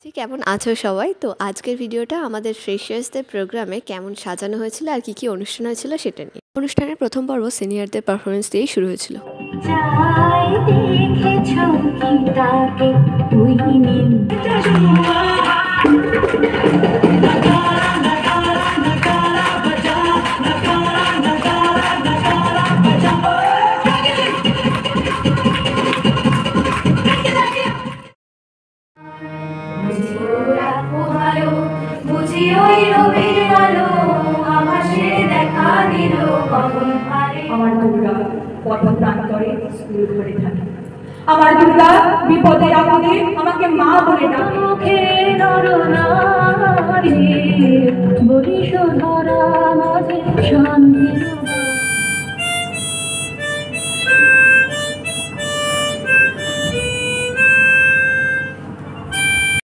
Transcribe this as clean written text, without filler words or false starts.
কেমন আছো সবাই? তো আজকের ভিডিওটা আমাদের ফ্রেশার্সদের প্রোগ্রামে কেমন সাজানো হয়েছিল আর কি অনুষ্ঠান হয়েছিল সেটা নিয়ে। অনুষ্ঠানের প্রথম পর্ব সিনিয়রদের পারফরমেন্স দিয়েই শুরু হয়েছিল। আমার দুর্গা পথপ্রান্তরে স্কুল ঘরে থাকে। আমার দুর্গা বিপদে আপদে আমাকে মা বলে ডাকে।